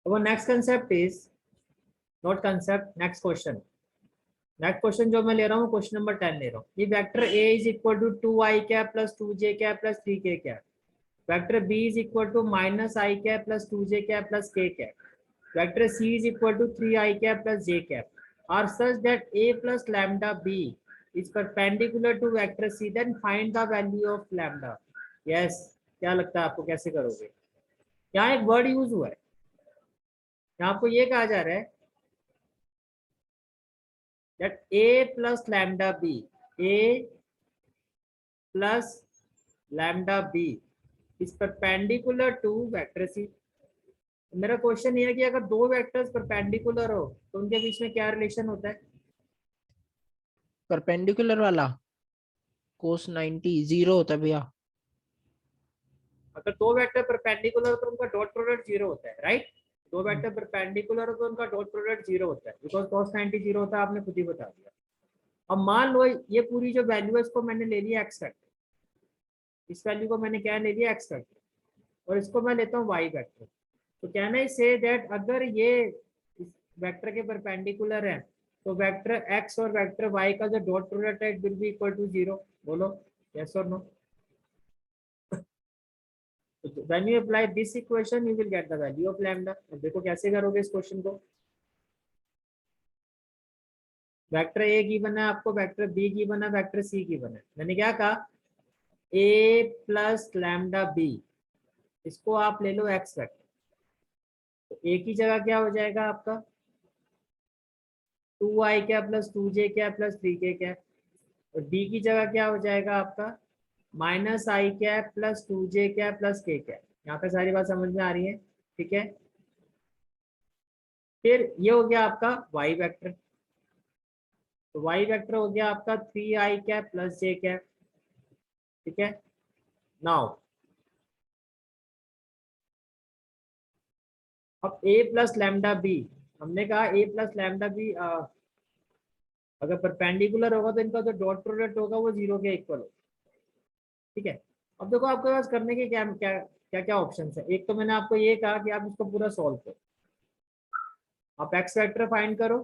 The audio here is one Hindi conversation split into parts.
वो next concept is not concept, next question. Next question जो मैं ले रहा हूँ क्वेश्चन नंबर 10 ले रहा हूँ। ये vector A is equal to 2i cap plus 2j cap plus 3k cap. Vector B is equal to minus I cap plus 2j cap plus k cap. Vector C is equal to 3i cap plus j cap are such that a plus lambda b is perpendicular to vector c, then find the value of lambda. Yes, क्या लगता है आपको कैसे करोगे? यहाँ एक वर्ड यूज हुआ है, यहाँ आपको ये कहा जा रहा है that a plus lambda b, a plus lambda b is perpendicular to vector c. मेरा क्वेश्चन ये है कि अगर दो वेक्टर्स परपेंडिकुलर हो तो उनके बीच में क्या रिलेशन होता है? परपेंडिकुलर वाला cos 90 जीरो होता है भैया। अगर दो वेक्टर परपेंडिकुलर हो तो उनका डॉट प्रोडक्ट जीरो होता है, राइट? दो वेक्टर परपेंडिकुलर हो तो उनका डॉट प्रोडक्ट जीरो होता है, बिकॉज cos 90 जीरो होता है, आपने खुद ही बता दिया। अब मान लो ये पूरी जो वैल्यू है इसको मैंने ले लिया एक्स वेक्टर, इस वैल्यू को मैंने क्या ले लिया एक्स वेक्टर, और इसको मैं लेता हूँ वाई वेक्टर। तो कैन आई से दैट अगर ये इस वेक्टर के परपेंडिकुलर है तो वेक्टर एक्स और वेक्टर वाई का जो डॉट प्रोडक्ट है it will be equal to zero? बोलो यस और no. When you apply this equation you will get the value of lambda. अब देखो कैसे करोगे इस क्वेश्चन को। वेक्टर ए की बना है आपको, वेक्टर बी की बना, वेक्टर सी की बना है। मैंने क्या कहा, ए प्लस लैम्डा बी, इसको आप ले लो एक्स वेक्टर। तो ए की जगह क्या हो जाएगा आपका 2i क्या प्लस 2j क्या प्लस 3k क्या, और बी की जगह क्या हो जाएगा आपका minus I cap plus 2j क्या प्लस k कैप। यहाँ पे सारी बात समझ में आ रही है? ठीक है। फिर ये हो गया आपका y वेक्टर, तो y वेक्टर हो गया आपका 3i cap plus j cap. ठीक है। नाउ अब a प्लस लैम्डा बी, हमने कहा a प्लस लैम्डा बी अगर परपेंडिकुलर होगा तो इनका जो डॉट प्रोडक्ट होगा वो जीरो के इक्वल होगा। ठीक है। अब देखो आपके पास करने के क्या क्या क्या क्या ऑप्शन है। एक तो मैंने आपको ये कहा कि आप इसको पूरा सॉल्व करो, आप एक्स वेक्टर फाइंड करो,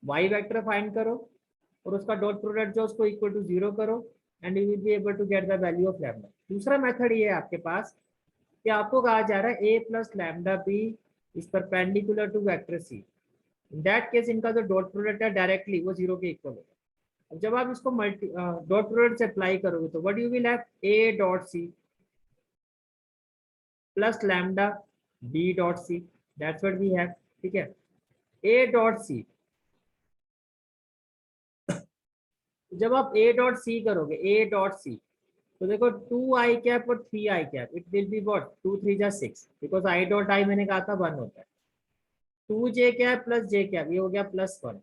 वाई वेक्टर फाइंड करो, और उसका डॉट प्रोडक्ट जो उसको इक्वल टू जीरो करो, and you will be able to get the value of lambda. दूसरा मेथड ये है आपके पास कि आपको कहा जा रहा है A plus lambda B is perpendicular to vector C. In that case इनका जो डॉट प्रोडक्ट है डायरेक्टली वो जीरो के इक्वल होगा। अब जब आप इसको मल्टी डॉट प्रोडक्ट से अप्लाई करोगे तो what you will have A dot C plus lambda B dot C, that's what we have. ठीक है। ए डॉट सी, जब आप ए डॉट सी करोगे ए डॉट सी, तो देखो 2i कैप और 3i cap it will be what 2 3 जा 6, बिकॉज i डॉट आई मैंने कहा था 1 होता है। 2j cap plus j cap ये हो गया +1,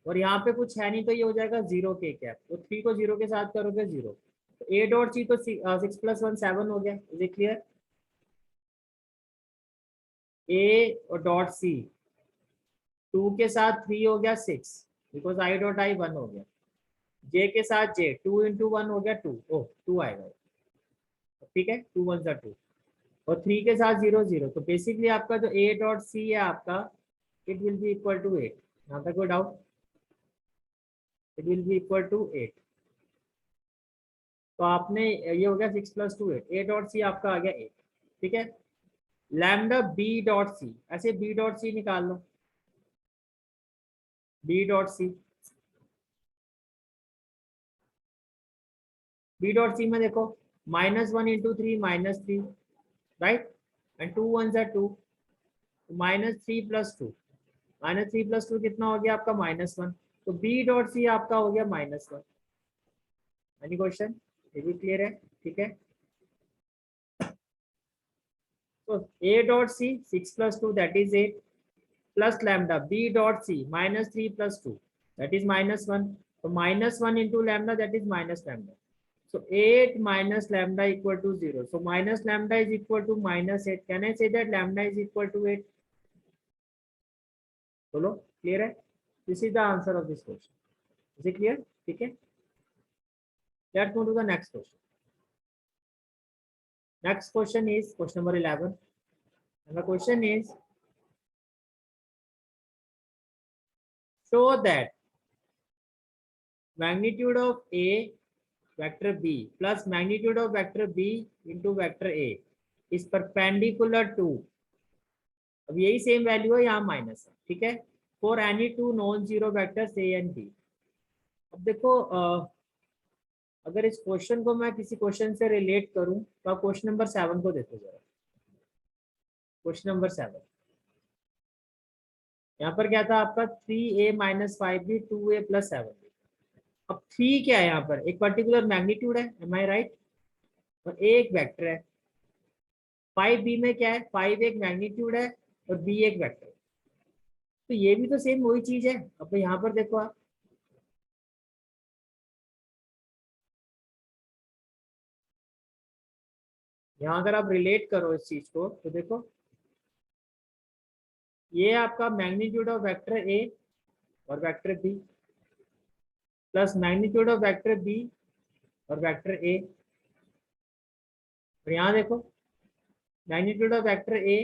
और यहाँ पे कुछ है नहीं तो ये हो जाएगा 0k कैप, तो 3 को 0 के साथ करोगे 0, तो a डॉट सी तो 6 + 1 7 हो गया। Is it clear? a और डॉट सी 2 के साथ 3 हो गया 6, बिकॉज i डॉट आई 1 हो गया। j के साथ j 2 × 1 हो गया 2, ओह 2 आएगा। ठीक है, 2 1 = 2, और 3 के साथ 0 0, तो बेसिकली आपका जो a डॉट सी है आपका it will be equal to 8। यहाँ तक कोई doubt? It will be equal to 8। तो आपने ये हो गया 6 + 2 8, a डॉट सी आपका आ गया 8। ठीक है। लैम्डा b डॉट सी, ऐसे b डॉट सी निकाल लो, b dot C, b dot C में देखो -1 × 3 -3, राइट, एंड 2 1 = 2, -3 + 2, -3 + 2 कितना हो गया आपका -1, तो b डॉट सी आपका हो गया -1। Any question? ये भी क्लियर है? ठीक है। तो a dot C 6 + 2 that is 8 plus lambda b dot C -3 + 2 that is -1, तो -1 × lambda that is minus lambda, so 8 minus lambda equal to 0, so minus lambda is equal to -8, can I say that lambda is equal to 8? बोलो क्लियर है? This is the answer of this question. Is it clear? ठीक है। Let's move to the next question. Next question is question number 11, and the question is show that magnitude of A vector B plus magnitude of vector B into vector A is perpendicular to, अब यही सेम वैल्यू है, यहाँ माइनस है, ठीक है, for any two non zero vectors A and B। अब देखो अगर इस क्वेश्चन को मैं किसी क्वेश्चन से रिलेट करूं तो आप क्वेश्चन नंबर 7 को देखो जरा। क्वेश्चन नंबर 7, यहाँ पर क्या था आपका 3A minus 5B 2A plus 7B। अब 3 क्या है यहाँ पर, एक पर्टिकुलर मैग्नीट्यूड है, एम आई राइट, और A एक वेक्टर है। 5B में क्या है, 5 एक मैग्नीट्यूड है और B एक वेक्टर है। तो ये भी तो सेम वही चीज है। अब यहाँ पर देखो आप, यहाँ अगर आप रिलेट करो इस चीज को तो देखो, ये आपका मैग्नीट्यूड ऑफ वेक्टर ए और vector B plus magnitude of vector B और वेक्टर ए, और यहाँ देखो magnitude of vector A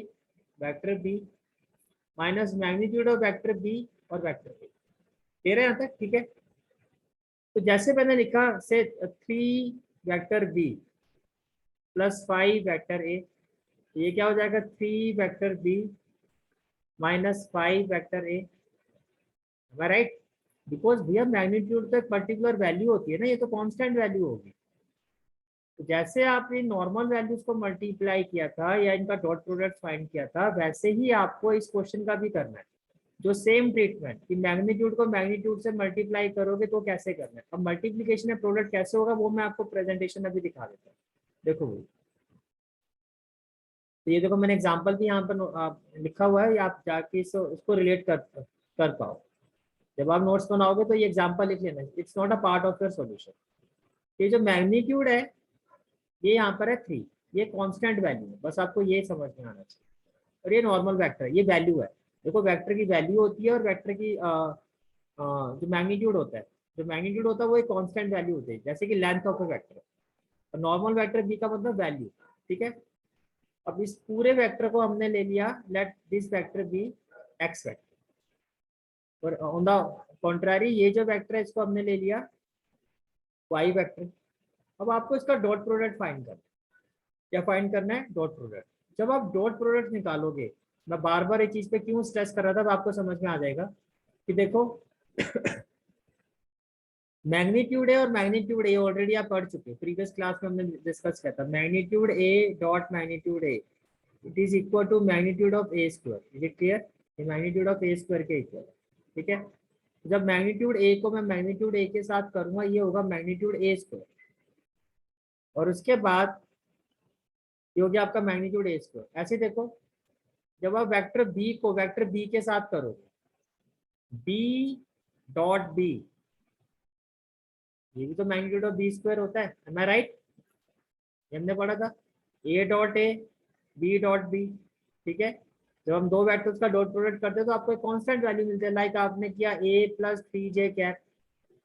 vector B minus magnitude of vector B और वेक्टर ए। क्लियर है यहाँ तक, ठीक है। तो जैसे मैंने लिखा से 3 vector B plus 5 vector A, ये क्या हो जाएगा 3 vector B minus 5 vector A, right. Because भैया मैग्नीट्यूड तो एक पर्टिकुलर वैल्यू होती है ना, ये तो कांस्टेंट वैल्यू होगी। तो जैसे आपने नॉर्मल वैल्यूज को मल्टीप्लाई किया था या इनका डॉट प्रोडक्ट फाइंड किया था, वैसे ही आपको इस क्वेश्चन का भी करना है, जो सेम ट्रीटमेंट कि मैग्नीट्यूड को मैग्नीट्यूड से मल्टीप्लाई करोगे तो कैसे करना है। अब मल्टीप्लीकेशन में प्रोडक्ट कैसे होगा वो मैं आपको प्रेजेंटेशन में भी दिखा देता हूँ। देखो वो, तो ये देखो मैंने एग्जांपल भी यहाँ पर लिखा हुआ है, आप जाके इसको रिलेट कर पाओ। जब आप नोट्स बनाओगे तो ये एग्जांपल लिख लेना, it's not a part of your solution. ये जो मैग्नीट्यूड है ये यहाँ पर है 3, ये कांस्टेंट वैल्यू है, बस आपको ये समझ में आना चाहिए। और ये नॉर्मल वेक्टर है, ये वैल्यू है। देखो वेक्टर की वैल्यू होती है और वेक्टर की जो मैग्नीट्यूड होता है, जो मैग्नीट्यूड होता है वो एक कांस्टेंट वैल्यू होती है, जैसे कि लेंथ ऑफ ए वेक्टर। और नॉर्मल वेक्टर बी का मतलब वैल्यू, ठीक है। अब इस पूरे वेक्टर को हमने ले लिया, let this vector B X vector, और ऑन द कॉन्ट्रारी ये जो वेक्टर है इसको हमने ले लिया वाई वेक्टर। अब आपको इसका डॉट प्रोडक्ट फाइंड करना है। क्या फाइंड करना है, डॉट प्रोडक्ट। जब आप डॉट प्रोडक्ट निकालोगे, मैं बार बार इस चीज पे क्यों स्ट्रेस कर रहा था, अब आपको समझ में आ जाएगा कि देखो मैग्नीट्यूड ए और मैग्नीट्यूड ए ऑलरेडी आप पढ़ चुके, प्रीवियस क्लास में हमने डिस्कस किया था। Magnitude A dot magnitude A it is equal to magnitude of A square. Is it clear, ये मैग्नीट्यूड ऑफ ए स्क्वायर के इक्वल है, ठीक है। जब मैग्नीट्यूड ए को मैं मैग्नीट्यूड ए के साथ करूंगा, ये होगा मैग्नीट्यूड ए स्क्वायर, और उसके बाद ये हो गया आपका मैग्नीट्यूड ए स्क्वायर। ऐसे देखो, जब आप वेक्टर बी को वेक्टर बी के साथ करोगे, बी डॉट बी, ये भी तो मैग्नीट्यूड ऑफ बी स्क्वायर होता है, एम आई राइट, हमने पढ़ा था। A dot A B dot B, ठीक है। जब हम दो वेक्टर्स का डॉट प्रोडक्ट करते हैं तो आपको एक कांस्टेंट वैल्यू मिलती है, लाइक आपने किया ए प्लस 3j कैप,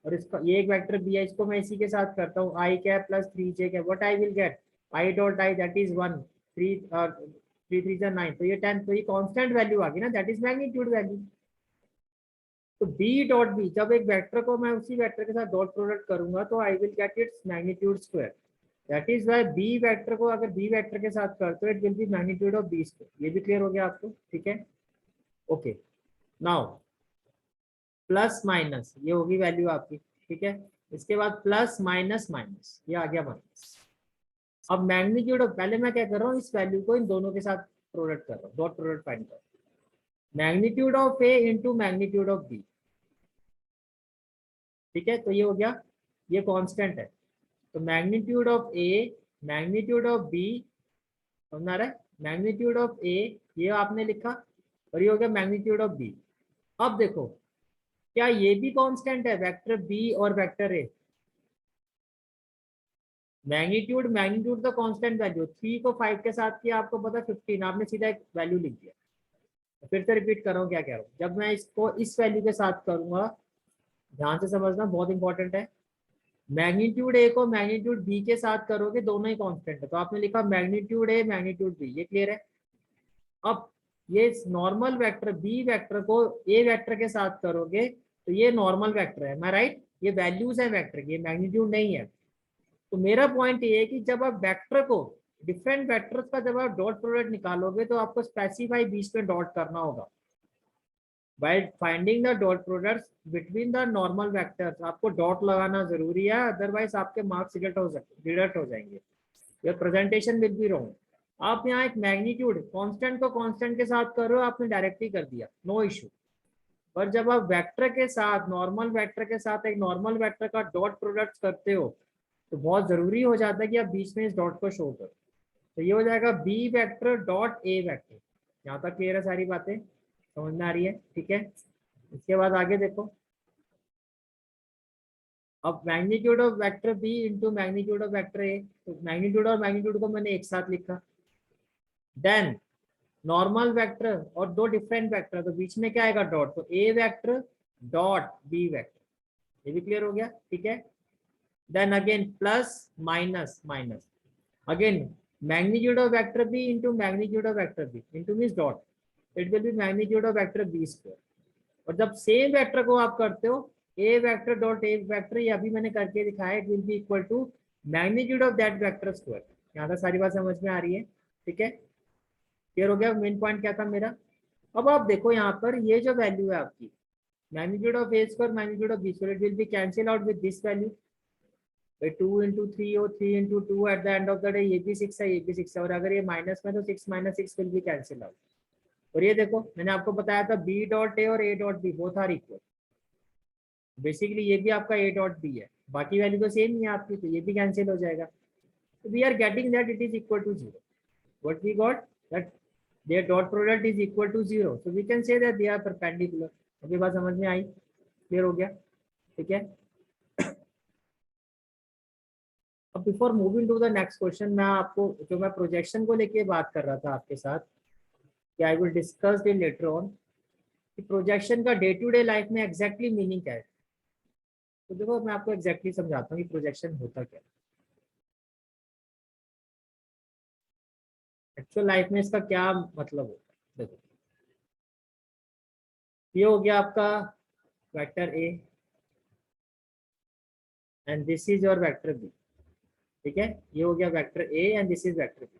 और इसका ये एक वेक्टर बी है, इसको मैं इसी के साथ करता हूँ I cap plus 3j cap, what I will get I dot I, that is 1, 3 3 जा 9, तो ये 10, तो ये कांस्टेंट वैल्यू आ गई ना, दैट इज मैग्नीट्यूड वैल्यू। तो b डॉट बी, जब एक वेक्टर को मैं उसी वेक्टर के साथ डॉट प्रोडक्ट करूंगा तो I will get its magnitude square. That is why B vector को अगर बी वेक्टर के साथ करते हो it will be magnitude of B square. ये भी क्लियर हो गया आपको, ठीक है। ओके, नाउ प्लस माइनस ये होगी वैल्यू आपकी, ठीक है। इसके बाद प्लस माइनस माइनस, ये आ गया माइनस। अब मैग्नीट्यूड ऑफ, पहले मैं क्या कर रहा हूँ, इस वैल्यू को इन दोनों के साथ प्रोडक्ट कर रहा हूँ, डॉट प्रोडक्ट फाइंड कर रहा हूँ। Magnitude of A into magnitude of B, ठीक है। तो ये हो गया, ये कांस्टेंट है, तो magnitude of A magnitude of B, समझ रहा है, मैग्नीट्यूड ऑफ ए ये आपने लिखा, और ये हो गया मैग्नीट्यूड ऑफ बी। अब देखो क्या ये भी कांस्टेंट है, वेक्टर बी और वेक्टर ए, मैग्नीट्यूड मैग्नीट्यूड तो कांस्टेंट वैल्यू, 3 को 5 के साथ किया आपको पता 15, आपने सीधा एक वैल्यू लिख दिया। फिर से रिपीट कर रहा हूँ क्या कह रहा हूँ, जब मैं इसको इस वैल्यू के साथ करूंगा, ध्यान से समझना बहुत इंपॉर्टेंट है, मैग्नीट्यूड ए को मैग्नीट्यूड बी के साथ करोगे, दोनों ही कांस्टेंट है, तो आपने लिखा मैग्नीट्यूड ए मैग्नीट्यूड बी, ये क्लियर है। अब ये नॉर्मल वेक्टर बी वेक्टर को ए वेक्टर के साथ करोगे तो ये नॉर्मल वेक्टर है, मैं राइट, ये वैल्यूज है वेक्टर की, ये मैग्नीट्यूड नहीं है। तो मेरा पॉइंट ये है कि जब आप वेक्टर को, डिफरेंट वेक्टर्स का जब आप डॉट प्रोडक्ट निकालोगे तो आपको स्पेसिफाई बीच में डॉट करना होगा। By finding the dot products between the normal vectors, आपको डॉट लगाना जरूरी है, अदरवाइज आपके मार्क्स डिडक्ट हो जाएंगे, your presentation will be wrong. आप यहाँ एक मैग्नीट्यूड कांस्टेंट को कांस्टेंट के साथ कर रहे हो, आपने डायरेक्टली कर दिया, नो इशू। पर जब आप वेक्टर के साथ, नॉर्मल वेक्टर के साथ एक नॉर्मल वेक्टर का डॉट प्रोडक्ट करते हो तो बहुत जरूरी हो जाता है कि आप बीच में इस डॉट को शो करो। तो ये हो जाएगा B vector dot A vector. यहाँ तक क्लियर है, सारी बातें समझ में आ रही है? ठीक है, इसके बाद आगे देखो। अब magnitude of vector B into magnitude of vector A, तो मैग्नीट्यूड और मैग्नीट्यूड को मैंने एक साथ लिखा। देन नॉर्मल वेक्टर और दो डिफरेंट वेक्टर, तो बीच में क्या आएगा? डॉट। तो A vector dot B vector, ये भी क्लियर हो गया? ठीक है। Then again plus minus minus, again magnitude of vector b into magnitude of vector b into means dot, it will be magnitude of vector b square। और जब सेम वेक्टर को आप करते हो a vector dot a vector, ये अभी मैंने करके दिखाया, it will be equal to magnitude of that vector square. यहाँ तक सारी बात समझ में आ रही है? ठीक है, क्लियर हो गया? मेन पॉइंट क्या था मेरा? अब आप देखो यहाँ पर ये जो वैल्यू है आपकी magnitude of a square magnitude of b square, it will B cancel out with this value, 2 into 3 और 3 into 2 at the end of the day, ये भी 6 है, ये भी 6 है, और अगर ये माइनस में तो 6 minus 6 will be cancel out. और ये देखो मैंने आपको बताया था बी डॉट ए और A dot B both are equal, basically ये भी आपका ए डॉट बी है, बाकी वैल्यू तो सेम ही है आपकी, तो ये भी कैंसिल हो जाएगा। तो we are getting that it is equal to 0। What we got? That their dot product is equal to 0, so we can say that they are perpendicular. अभी बात समझ में आई? क्लियर हो गया? ठीक है। अब before moving to the next question, मैं आपको जो मैं प्रोजेक्शन को लेके बात कर रहा था आपके साथ कि I will discuss it later on, कि प्रोजेक्शन का डे टू डे लाइफ में एग्जैक्टली मीनिंग क्या है। तो देखो मैं आपको एग्जैक्टली समझाता हूँ कि प्रोजेक्शन होता क्या है एक्चुअल लाइफ में, इसका क्या मतलब होता है। देखो ये हो गया आपका vector A and this is your vector B. ठीक है, ये हो गया vector A and this is vector B.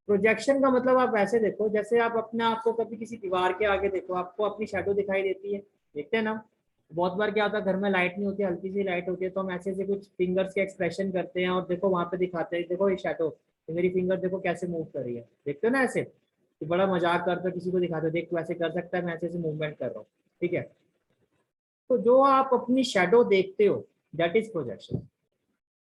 Projection का मतलब आप ऐसे देखो, जैसे आप अपने आप को कभी किसी दीवार के आगे देखो, आपको अपनी शैडो दिखाई देती है, देखते हैं ना। बहुत बार क्या होता है, घर में लाइट नहीं होती, हल्की सी लाइट होती है, तो हम ऐसे ऐसे कुछ फिंगर्स के एक्सप्रेशन करते हैं और देखो वहां पे दिखाते हैं, देखो ये शैडो, तो मेरी फिंगर देखो कैसे मूव कर रही है, देखते हो ना ऐसे। तो बड़ा मजाक करते हो, किसी को दिखाते हो, देख तू ऐसे कर सकता है, मैं ऐसे ऐसे मूवमेंट कर रहा हूँ। ठीक है, तो जो आप अपनी शैडो देखते हो दैट इज प्रोजेक्शन।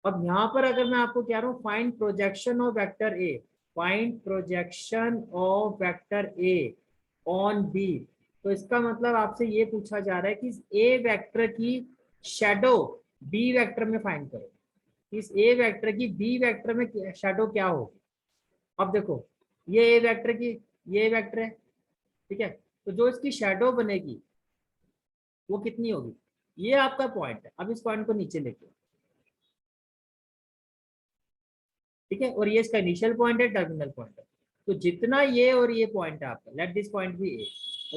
अब यहाँ पर अगर मैं आपको कह रहा हूँ find projection of vector A, find projection of vector A on B, तो इसका मतलब आपसे ये पूछा जा रहा है कि ए वेक्टर की शैडो बी वेक्टर में फाइंड करो, इस ए वेक्टर की बी वेक्टर में शैडो क्या होगी। अब देखो ये ए वेक्टर की, ये वेक्टर है, ठीक है, तो जो इसकी शैडो बनेगी वो कितनी होगी, ये आपका पॉइंट है। अब इस पॉइंट को नीचे लेके, ठीक है, और ये इसका इनिशियल पॉइंट है, टर्मिनल पॉइंट है। तो जितना ये और ये पॉइंट है आपका, लेट दिस पॉइंट बी ए,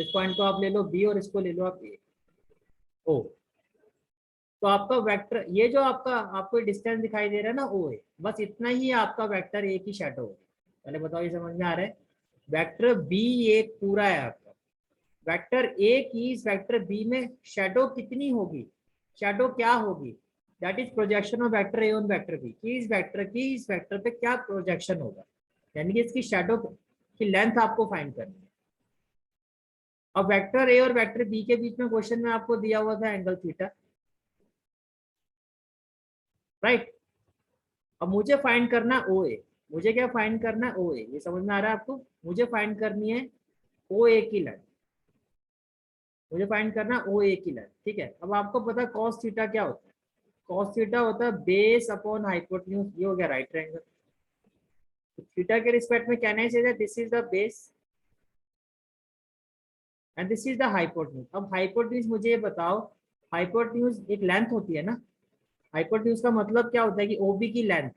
इस पॉइंट को आप ले लो बी और इसको ले लो आप ए ओ, तो आपका वेक्टर ये जो आपका आपको डिस्टेंस दिखाई दे रहा है ना ओ ए, बस इतना ही आपका वेक्टर ए की शैडो होगी। पहले बताओ ये समझ में आ रहा है? वेक्टर बी एक पूरा है आपका, वेक्टर ए की इस वेक्टर बी में शैडो कितनी होगी, शैडो क्या होगी, that is projection of vector A on vector B, कि इस वेक्टर की इस वेक्टर पे क्या प्रोजेक्शन होगा, यानी कि इसकी शैडो की लेंथ आपको फाइंड करनी है। अब वेक्टर ए और वेक्टर बी के बीच में क्वेश्चन में आपको दिया हुआ था एंगल थीटा, राइट। अब मुझे फाइंड करना ओ ए, मुझे क्या फाइंड करना ओ ए, ये समझ में आ रहा है आपको? मुझे फाइंड करनी है ओ ए की लेंथ, मुझे फाइंड करना ओ ए की लेंथ। ठीक है, अब आपको पता है कॉस थीटा क्या होता है, कॉस थीटा होता है बेस अपॉन हाइपोटेन्यूज, ये हो गया राइट ट्रायंगल। तो थीटा के रिस्पेक्ट में कहना चाहिए this is the base and this is the hypotenuse. अब हाइपोटेन्यूज मुझे ये बताओ, हाइपोटेन्यूज एक लेंथ होती है ना, हाइपोटेन्यूज का मतलब क्या होता है कि ओबी की लेंथ,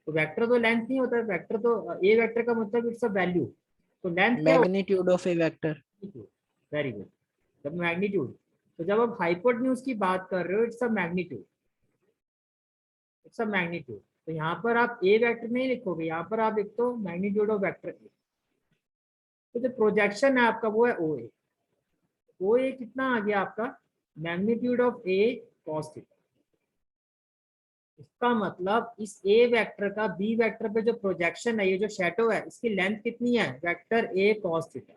तो वेक्टर तो लेंथ नहीं होता है, वेक्टर तो ए वेक्टर का मतलब इट्स अ वैल्यू, तो लेंथ क्या होती मैग्नीट्यूड ऑफ ए वेक्टर। है? Very good, the magnitude. तो जब आप हाइपोटेन्यूज की बात कर रहे हो, it's a magnitude, it's a magnitude. तो यहाँ पर आप ए वेक्टर नहीं लिखोगे, यहाँ पर आप लिख दो मैग्नीट्यूड ऑफ वेक्टर ए। तो जो प्रोजेक्शन है आपका वो है ओ ए। ओ ए कितना आ गया आपका, magnitude of A cos theta. इसका मतलब इस ए वेक्टर का बी वेक्टर पे जो प्रोजेक्शन है, ये जो शैडो है, इसकी लेंथ कितनी है, वेक्टर ए कॉस थीटा।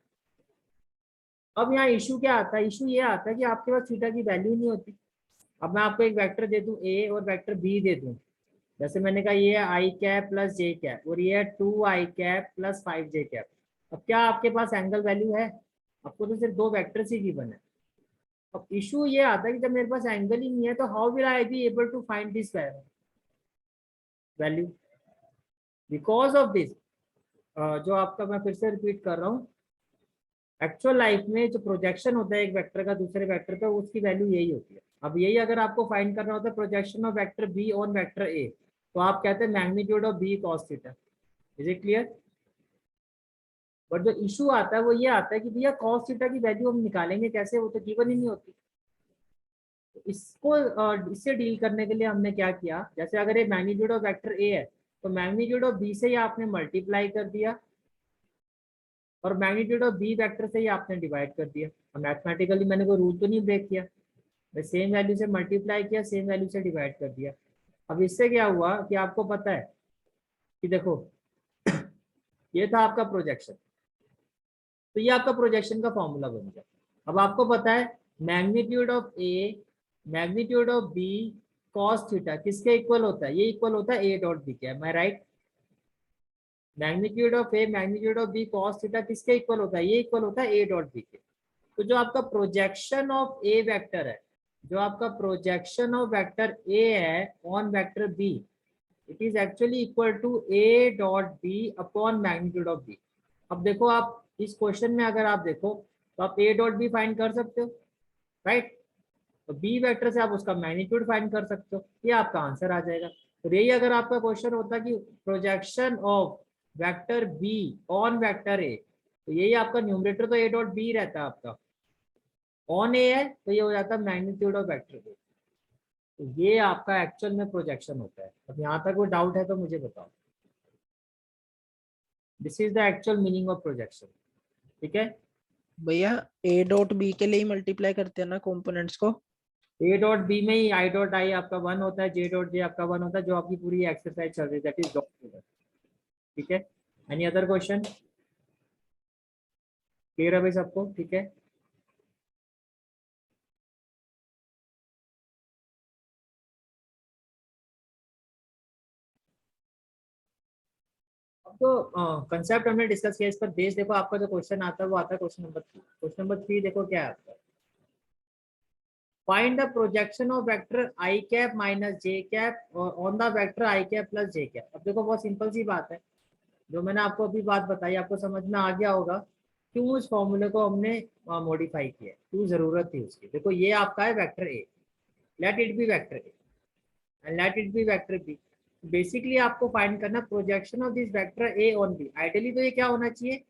अब यहाँ इशू क्या आता है, इशू ये आता है कि आपके पास थीटा की वैल्यू नहीं होती। अब मैं आपको एक वेक्टर दे दूं ए और वेक्टर बी दे दूं, जैसे मैंने कहा ये है आई कैप प्लस जे कैप और ये है 2 i cap plus 5 j cap. अब क्या आपके पास एंगल वैल्यू है, आपको तो सिर्फ दो वेक्टर्स ही गिवन है। अब इशू ये आता है कि जब मेरे पास एंगल ही नहीं है, तो how will I be able to find this value, because of this. जो आपका, मैं फिर से रिपीट कर रहा हूँ, एक्चुअल लाइफ में जो प्रोजेक्शन होता है एक वेक्टर का दूसरे वेक्टर पे, उसकी वैल्यू यही होती है। अब यही अगर आपको फाइंड करना होता है projection of vector B on vector A, तो आप कहते हैं magnitude of B cos theta. Is it clear? But जो इशू आता है वो ये आता है कि भैया कॉस थीटा की वैल्यू हम निकालेंगे कैसे, वो तो गिवन ही नहीं होती। तो इसको इससे डील करने के लिए हमने क्या किया, जैसे अगर ये मैग्नीट्यूड ऑफ वेक्टर ए है, तो मैग्नीट्यूड ऑफ बी से ही आपने मल्टीप्लाई कर दिया और मैग्नीट्यूड ऑफ बी वेक्टर से ही आपने डिवाइड कर दिया। और मैथमेटिकली मैंने कोई रूल तो नहीं ब्रेक किया, मैं सेम वैल्यू से मल्टीप्लाई किया, सेम वैल्यू से डिवाइड कर दिया। अब इससे क्या हुआ कि आपको पता है कि देखो ये था आपका प्रोजेक्शन, तो ये आपका प्रोजेक्शन का फॉर्मूला बन गया। अब आपको पता है magnitude of A magnitude of B cos theta किसके इक्वल होता है, ये इक्वल होता है ए डॉट बी के। Am I right? Magnitude of A magnitude of B cos theta किसके इक्वल होता है, ये इक्वल होता है ए डॉट बी के। तो जो आपका प्रोजेक्शन ऑफ ए वेक्टर है, जो आपका प्रोजेक्शन ऑफ वेक्टर ए है on vector B, it is actually equal to A dot B upon magnitude of B. अब देखो आप इस क्वेश्चन में अगर आप देखो तो आप ए डॉट बी फाइंड कर सकते हो, राइट? तो बी वेक्टर से आप उसका मैग्नीट्यूड फाइंड कर सकते हो, ये आपका आंसर आ जाएगा। तो यही अगर आपका क्वेश्चन होता कि projection of vector B on vector A, तो यही आपका न्यूमरेटर तो ए डॉट बी रहता है आपका, ऑन ए है तो ये हो जाता है मैग्नीट्यूड ऑफ वेक्टर ए। तो ये आपका एक्चुअल में प्रोजेक्शन होता है। अब यहाँ तक कोई डाउट है तो मुझे बताओ। This is the actual meaning of projection. ठीक है, भैया ए डॉट बी के लिए मल्टीप्लाई करते हैं ना कंपोनेंट्स को। ए डॉट बी में ही आई डॉट आई आपका 1 होता है, जे डॉट जे आपका 1 होता है, जो आपकी पूरी एक्सरसाइज चल रही है, दैट इज डॉट प्रोडक्ट। ठीक है, एनी अदर क्वेश्चन? क्लियर है भाई सबको? ठीक है, अब तो कंसेप्ट हमने डिस्कस किया, इस पर बेस देखो आपका जो क्वेश्चन आता है वो आता है क्वेश्चन नंबर 3। क्वेश्चन नंबर 3 देखो क्या है आपका, find the projection of vector I cap minus J cap on the vector I cap plus J cap. अब देखो बहुत सिंपल सी बात है, जो मैंने आपको अभी बात बताई आपको समझ में आ गया होगा क्यों उस फॉर्मूले को हमने मॉडिफाई किया, क्यों जरूरत थी उसकी। देखो ये आपका है vector A, let it be vector A and let it be vector B. Basically आपको फाइंड करना projection of this vector A on B. Ideally तो ये क्या होना चाहिए,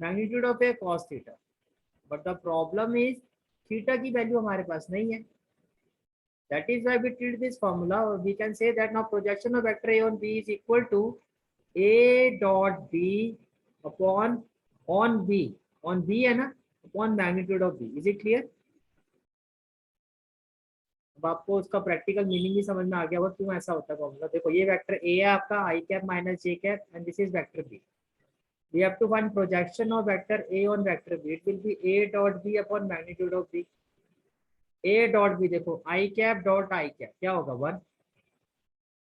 magnitude of A cos theta, but the problem is theta की वैल्यू हमारे पास नहीं है। That is why we treat this formula, or we can say that now projection of vector A on B is equal to A dot B upon on B है ना, upon magnitude of B. Is it clear? अब आपको उसका प्रैक्टिकल मीनिंग भी समझ में आ गया होगा क्यों ऐसा होता है फॉर्मूला। देखो ये वेक्टर ए है आपका I cap minus J cap and this is vector B. We have to find projection of vector A on vector B. It will be A dot B upon magnitude of B. A dot B देखो I cap dot I cap क्या होगा 1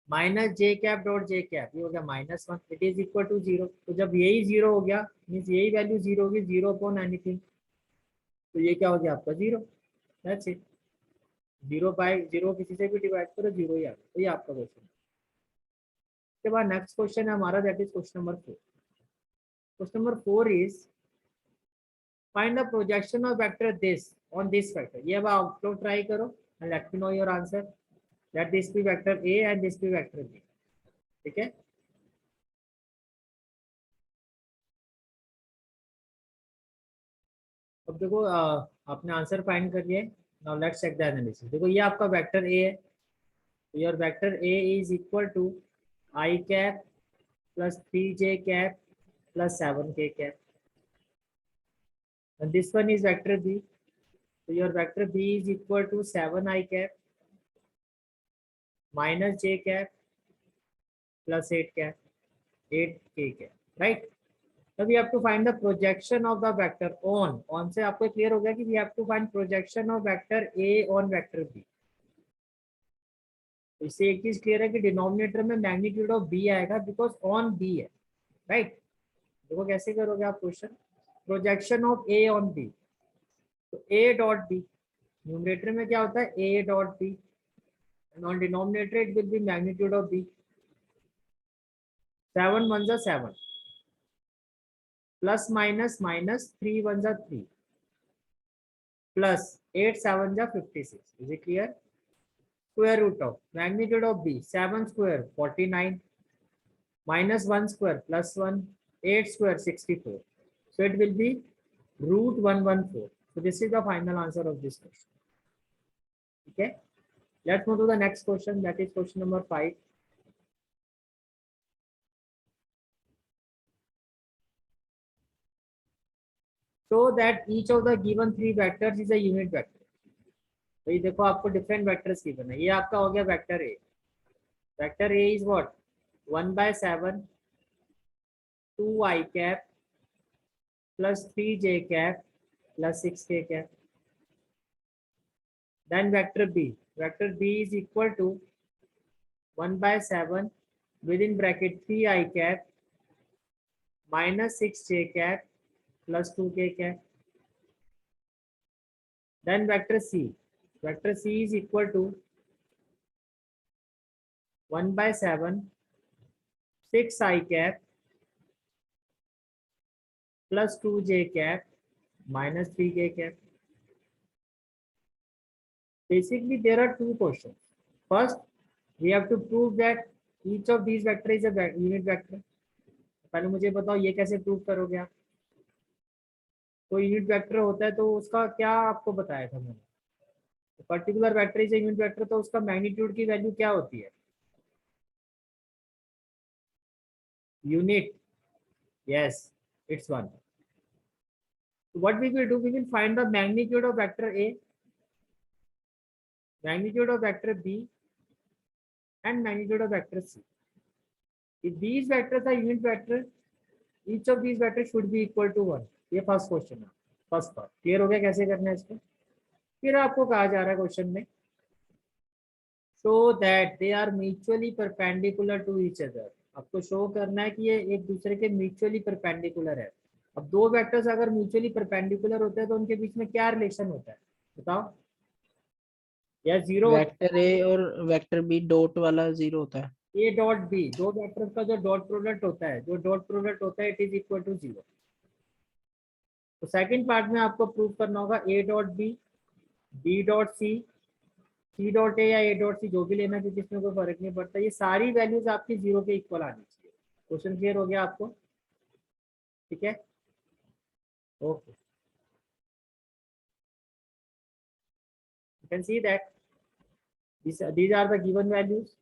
minus J cap dot J cap, ये हो गया -1। It is equal to 0। तो जब यही 0 हो गया मीन्स यही वैल्यू 0 होगी, 0 अपॉन एनीथिंग, तो ये क्या हो गया आपका 0। That's it. 0 बाय 0 किसी से भी डिवाइड करो 0 ही आ गया। तो ये आपका क्वेश्चन। उसके बाद नेक्स्ट क्वेश्चन है हमारा, that is question number 4। Question number 4 is find the projection of vector this on this vector. ये अब आप लोग ट्राई करो and let me know your answer, that this be vector A and this be vector B. ठीक है, अब देखो आपने आंसर फाइंड कर लिया है। Now let's check the analysis. देखो ये आपका वेक्टर ए है, your vector A is equal to I cap plus 3j cap plus 7k cap, and this one is vector b, so your vector b is equal to 7i cap minus j cap plus 8 cap 8k cap, right? Now we have to find the projection of the vector on से आपको क्लियर हो गया कि we have to find projection of vector a on vector b। इससे एक चीज क्लियर है कि डिनोमिनेटर में मैग्नीट्यूड ऑफ b आएगा बिकॉज ऑन b है, राइट? देखो कैसे करोगे आप question, projection of a on b, तो a डॉट b न्यूमरेटर में क्या होता है a dot b, and on denominator it will be magnitude of b। 7 1 जा 7 प्लस माइनस माइनस 3 1 जा 3 प्लस 8 7 जा 56। Is it clear? Square root of magnitude of b 7 square 49 minus 1 square plus 1 8 square 64, so it will be root 114। so this is the final answer of this question। okay, let's move to the next question, that is question number 5। so that each of the given three vectors is a unit vector। तो ये देखो आपको डिफरेंट वेक्टर्स गिवन है, ये आपका हो गया vector A. Vector A is what 1/7 2i cap plus 3j cap plus 6k cap। then vector b is equal to 1/7 within bracket 3i cap minus 6j cap plus 2k cap। then vector c is equal to 1/7 6i cap plus 2j cap minus 3k cap। basically there are two questions। first we have to prove that each of these vector is a unit vector। पहले मुझे बताओ ये कैसे प्रूव करोगे आप? तो यूनिट वेक्टर होता है तो उसका क्या आपको बताया था मैंने, particular vector is unit vector, तो उसका मैग्नीट्यूड की वैल्यू क्या होती है? Unit, yes, it's 1। what we will do, we will find the magnitude of vector a, magnitude of vector b and magnitude of vector c। if these vectors are unit vector, each of these vectors should be equal to 1। ये फर्स्ट क्वेश्चन है, फर्स्ट पार्ट क्लियर हो गया कैसे करना है इसको। फिर आपको कहा जा रहा है क्वेश्चन में show that they are mutually perpendicular to each other. आपको शो करना है कि ये एक दूसरे के म्यूचुअली परपेंडिकुलर है। अब दो वेक्टर्स अगर म्यूचुअली परपेंडिकुलर होते हैं तो उनके बीच में क्या रिलेशन होता है बताओ? या जीरो। वेक्टर ए और वेक्टर बी डॉट वाला जीरो होता है। ए डॉट बी, दो वेक्टर्स का जो डॉट प्रोडक्ट होता है, जो डॉट प्रोडक्ट होता है इट इज इक्वल टू 0। तो सेकंड पार्ट में आपको प्रूव करना होगा A dot B, B dot C, C dot A या ए डॉट सी जो भी लेना, क्योंकि इसमें कोई फर्क नहीं पड़ता। ये सारी वैल्यूज आपकी 0 के इक्वल आनी चाहिए। क्वेश्चन क्लियर हो गया आपको? ठीक है, okay. You can see that these are the given values।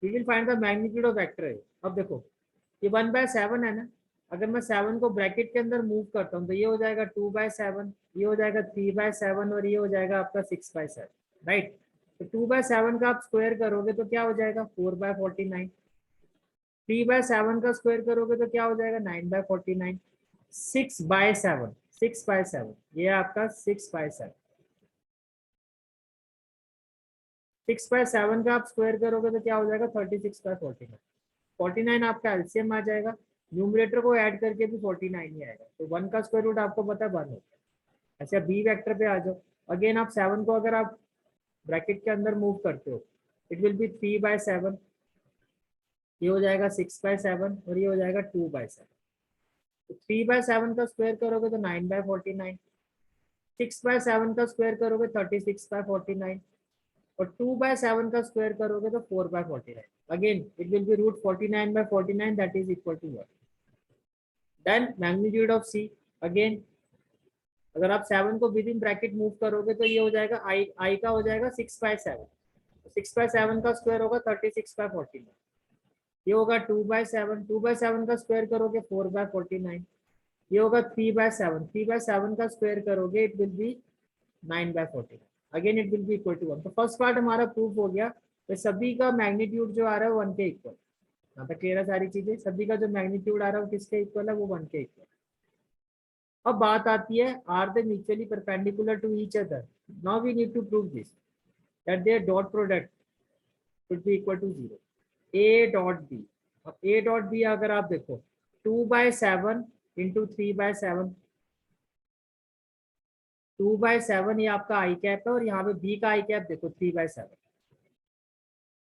we will find the magnitude of vector a। अब देखो ये 1/7 है ना, अगर मैं 7 को ब्रैकेट के अंदर मूव करता हूँ तो ये हो जाएगा 2/7, ये हो जाएगा 3/7 और ये हो जाएगा आपका 6/7, राइट? तो 2/7 का आप स्क्वायर करोगे तो क्या हो जाएगा 4/49। 3/7 का स्क्वायर करोगे तो क्या हो जाएगा 9/49। 6/7 ये आपका 6/7। 6/7 का आप स्क्वायर करोगे तो क्या हो जाएगा 36/49। 49 आपका एलसीएम आ जाएगा, न्यूमरेटर को ऐड करके भी 49 ही आएगा। तो 1 का स्क्वायर रूट आपको पता है 1 होता है। अच्छा बी वेक्टर पे आ जाओ। अगेन आप 7 को अगर आप ब्रैकेट के अंदर मूव करते हो इट विल बी 3/7, ये हो जाएगा 6/7 और ये हो जाएगा 2/7। तो 3/7 का स्क्वायर करोगे तो 9/49, 6/7 का स्क्वायर करोगे 36/49 और 2/7 का स्क्वायर करोगे तो 4/49। Again it will be root 49/49 that is equal to 1। Then magnitude of C, again अगर आप 7 को विद इन ब्रैकेट मूव करोगे तो ये हो जाएगा आई का हो जाएगा 6/7, 6/7 का स्क्वायर होगा 36/49, ये होगा 2/7, 2/7 का स्क्वायर करोगे 4/49, ये होगा 3/7, 3/7 का स्क्वायर करोगे it will be 9/49, again it will be equal to 1। तो फर्स्ट पार्ट हमारा प्रूफ हो गया। तो सभी का मैग्नीट्यूड जो आ रहा है 1 के इक्वल, यहाँ पे क्लियर है सारी चीजें, सभी का जो मैग्नीट्यूड आ रहा है वो किसके इक्वल है, वो 1 के इक्वल। अब बात आती है are they mutually perpendicular to each other, now we need to prove this that their dot product should be equal to 0, A dot B. अब ए डॉट बी अगर आप देखो 2/7 इंटू 3/7, 2/7 ये आपका आई कैप है और यहाँ पे बी का आई कैप देखो 3/7,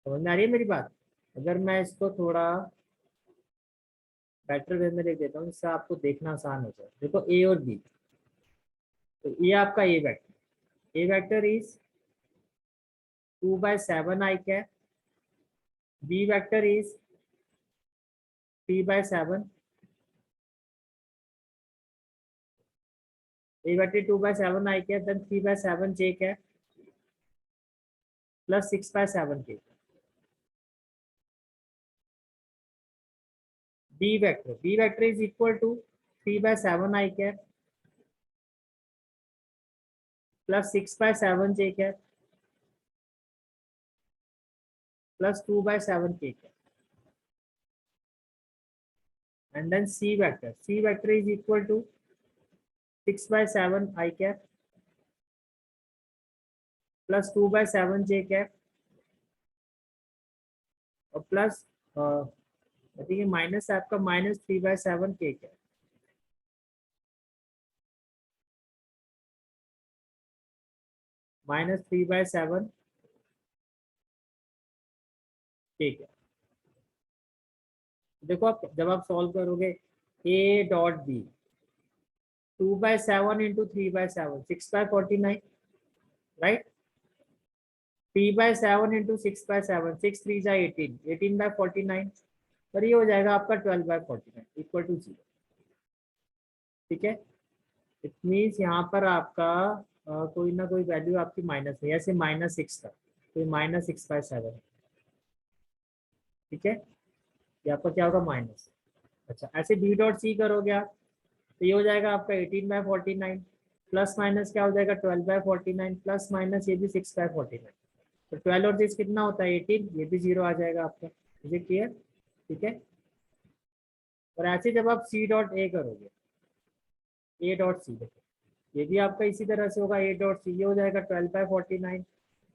समझ में आ रही है मेरी बात। अगर मैं इसको थोड़ा बेटर वे में लिख देता हूँ इससे आपको देखना आसान हो जाए। देखो ए और बी, तो ये आपका A vector is 2/7 I cap, B vector is 3/7, A vector 2/7 I cap, then 3/7 J cap plus 6/7 K. B vector is equal to 3/7 I cap plus 6/7 J cap plus 2/7 K cap, and then C vector is equal to 6/7 I cap plus 2/7 J cap और प्लस देखिए माइनस आपका minus 3/7 K cap, minus 3/7 K cap। देखो आप जब आप सॉल्व करोगे A dot B 2/7 into 3/7 6/49, right, 3/7 into 6/7 6 3 जा 18, 18/49, और ये हो जाएगा आपका 12/49 इक्वल टू 0। ठीक है, इट मीन्स यहाँ पर आपका कोई ना कोई वैल्यू आपकी माइनस है, ऐसे -6 था तो ये -6/7 है। ठीक है, ये आपका क्या होगा माइनस। अच्छा ऐसे बी डॉट सी करोगे आप तो ये हो जाएगा आपका 18/49 प्लस माइनस क्या हो जाएगा 12/49 प्लस माइनस ये भी 6/49, तो 12 और 6 कितना होता है 18, ये भी 0 आ जाएगा आपका। मुझे क्लियर। ठीक है, और ऐसे जब आप सी डॉट ए करोगे ए डॉट सी, देखो ये भी आपका इसी तरह से होगा ए डॉट सी, ये हो जाएगा 12/49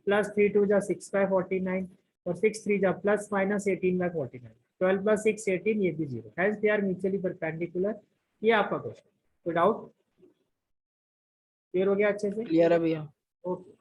प्लस 3 2 जा 6/49 और 6 3 जा प्लस माइनस 18/49, 12 प्लस 6 18, ये भी 0, hence they are mutually perpendicular. ये आपका क्वेश्चन। तो डाउट क्लियर हो गया अच्छे से? क्लियर है भैया। ओके।